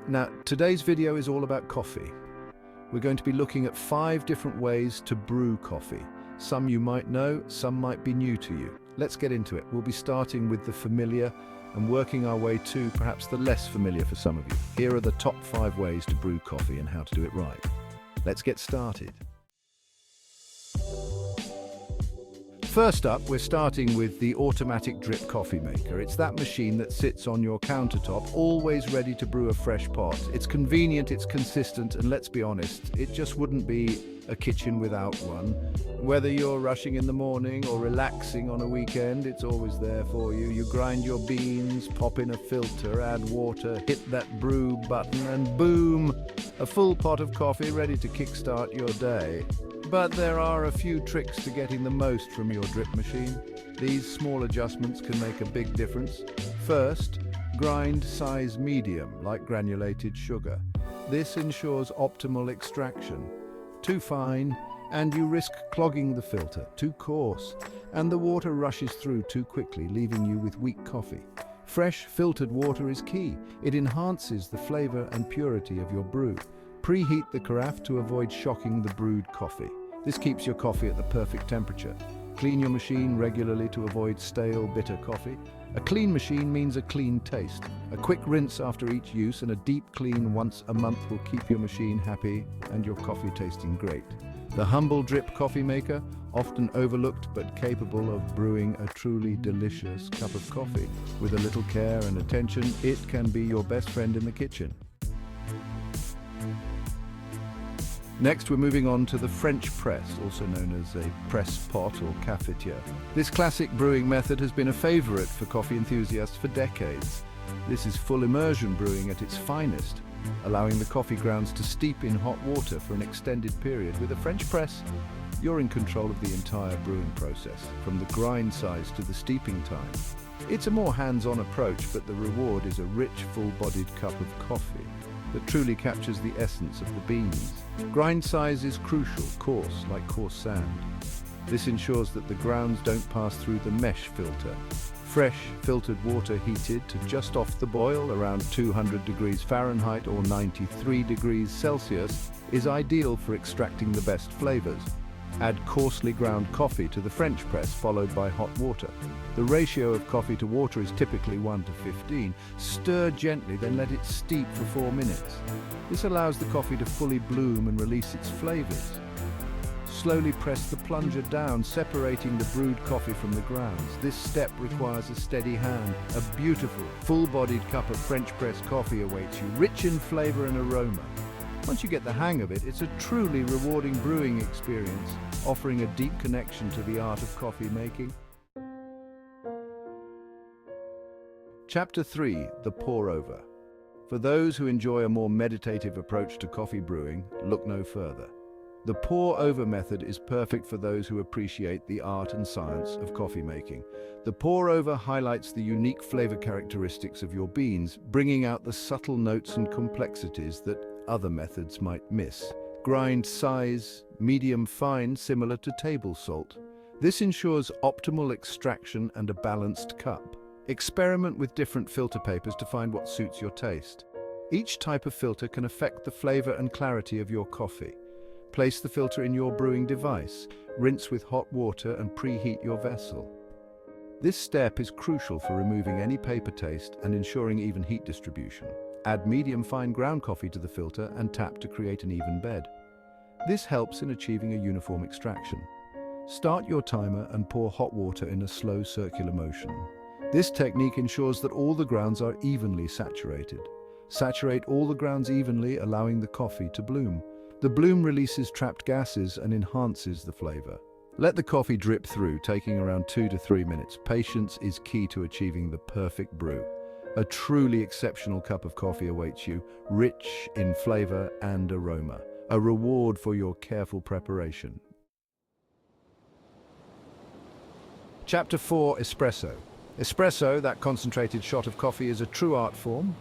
Now, today's video is all about coffee. We're going to be looking at 5 different ways to brew coffee. Some you might know, some might be new to you. Let's get into it. We'll be starting with the familiar and working our way to perhaps the less familiar for some of you. Here are the top 5 ways to brew coffee and how to do it right. Let's get started. First up, we're starting with the automatic drip coffee maker. It's that machine that sits on your countertop, always ready to brew a fresh pot. It's convenient, it's consistent, and let's be honest, it just wouldn't be a kitchen without one. Whether you're rushing in the morning or relaxing on a weekend, it's always there for you. You grind your beans, pop in a filter, add water, hit that brew button, and boom, a full pot of coffee ready to kickstart your day. But there are a few tricks to getting the most from your drip machine. These small adjustments can make a big difference. First, grind size medium, like granulated sugar. This ensures optimal extraction. Too fine, and you risk clogging the filter. Too coarse, and the water rushes through too quickly, leaving you with weak coffee. Fresh, filtered water is key. It enhances the flavor and purity of your brew. Preheat the carafe to avoid shocking the brewed coffee. This keeps your coffee at the perfect temperature. Clean your machine regularly to avoid stale, bitter coffee. A clean machine means a clean taste. A quick rinse after each use and a deep clean once a month will keep your machine happy and your coffee tasting great. The humble drip coffee maker, often overlooked but capable of brewing a truly delicious cup of coffee. With a little care and attention, it can be your best friend in the kitchen. Next, we're moving on to the French press, also known as a press pot or cafetière. This classic brewing method has been a favorite for coffee enthusiasts for decades. This is full immersion brewing at its finest, allowing the coffee grounds to steep in hot water for an extended period. With a French press, you're in control of the entire brewing process, from the grind size to the steeping time. It's a more hands-on approach, but the reward is a rich, full-bodied cup of coffee that truly captures the essence of the beans. Grind size is crucial, coarse, like coarse sand. This ensures that the grounds don't pass through the mesh filter. Fresh, filtered water heated to just off the boil, around 200 degrees Fahrenheit or 93 degrees Celsius, is ideal for extracting the best flavors. Add coarsely ground coffee to the French press, followed by hot water. The ratio of coffee to water is typically 1:15. Stir gently, then let it steep for 4 minutes. This allows the coffee to fully bloom and release its flavors. Slowly press the plunger down, separating the brewed coffee from the grounds. This step requires a steady hand. A beautiful, full-bodied cup of French press coffee awaits you, rich in flavor and aroma. Once you get the hang of it, it's a truly rewarding brewing experience, offering a deep connection to the art of coffee making. Chapter 3, the pour-over. For those who enjoy a more meditative approach to coffee brewing, look no further. The pour-over method is perfect for those who appreciate the art and science of coffee making. The pour-over highlights the unique flavor characteristics of your beans, bringing out the subtle notes and complexities that other methods might miss. Grind size, medium fine, similar to table salt. This ensures optimal extraction and a balanced cup. Experiment with different filter papers to find what suits your taste. Each type of filter can affect the flavor and clarity of your coffee. Place the filter in your brewing device, rinse with hot water and preheat your vessel. This step is crucial for removing any paper taste and ensuring even heat distribution. Add medium fine ground coffee to the filter and tap to create an even bed. This helps in achieving a uniform extraction. Start your timer and pour hot water in a slow circular motion. This technique ensures that all the grounds are evenly saturated. Saturate all the grounds evenly, allowing the coffee to bloom. The bloom releases trapped gases and enhances the flavor. Let the coffee drip through, taking around 2 to 3 minutes. Patience is key to achieving the perfect brew. A truly exceptional cup of coffee awaits you, rich in flavor and aroma. A reward for your careful preparation. Chapter 4, Espresso. Espresso, that concentrated shot of coffee, is a true art form.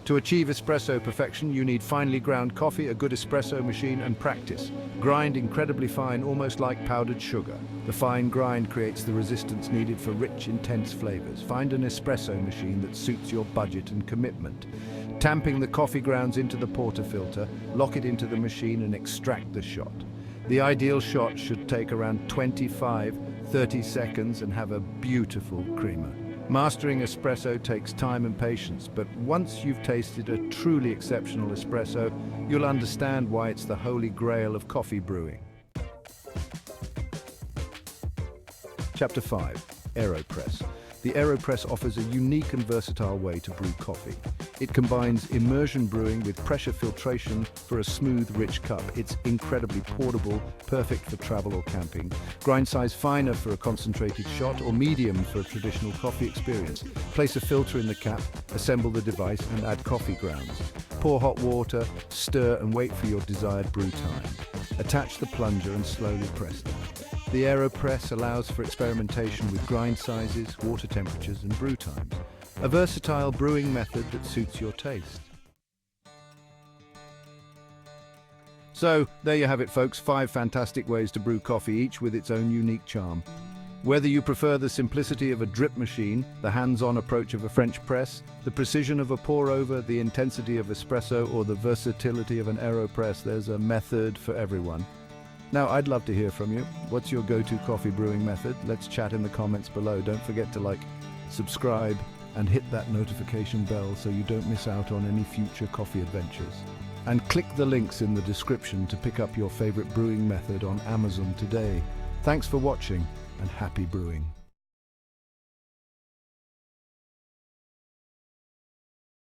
To achieve espresso perfection, you need finely ground coffee, a good espresso machine, and practice. Grind incredibly fine, almost like powdered sugar. The fine grind creates the resistance needed for rich, intense flavors. Find an espresso machine that suits your budget and commitment. Tamping the coffee grounds into the portafilter, lock it into the machine and extract the shot. The ideal shot should take around 25-30 seconds and have a beautiful creamer. Mastering espresso takes time and patience, but once you've tasted a truly exceptional espresso, you'll understand why it's the holy grail of coffee brewing. Chapter 5. AeroPress. The AeroPress offers a unique and versatile way to brew coffee. It combines immersion brewing with pressure filtration for a smooth, rich cup. It's incredibly portable, perfect for travel or camping. Grind size finer for a concentrated shot or medium for a traditional coffee experience. Place a filter in the cap, assemble the device and add coffee grounds. Pour hot water, stir and wait for your desired brew time. Attach the plunger and slowly press them. The AeroPress allows for experimentation with grind sizes, water temperatures and brew times. A versatile brewing method that suits your taste. So, there you have it folks, 5 fantastic ways to brew coffee, each with its own unique charm. Whether you prefer the simplicity of a drip machine, the hands-on approach of a French press, the precision of a pour-over, the intensity of espresso, or the versatility of an AeroPress, there's a method for everyone. Now, I'd love to hear from you. What's your go-to coffee brewing method? Let's chat in the comments below. Don't forget to like, subscribe, and hit that notification bell so you don't miss out on any future coffee adventures. And click the links in the description to pick up your favorite brewing method on Amazon today. Thanks for watching and happy brewing.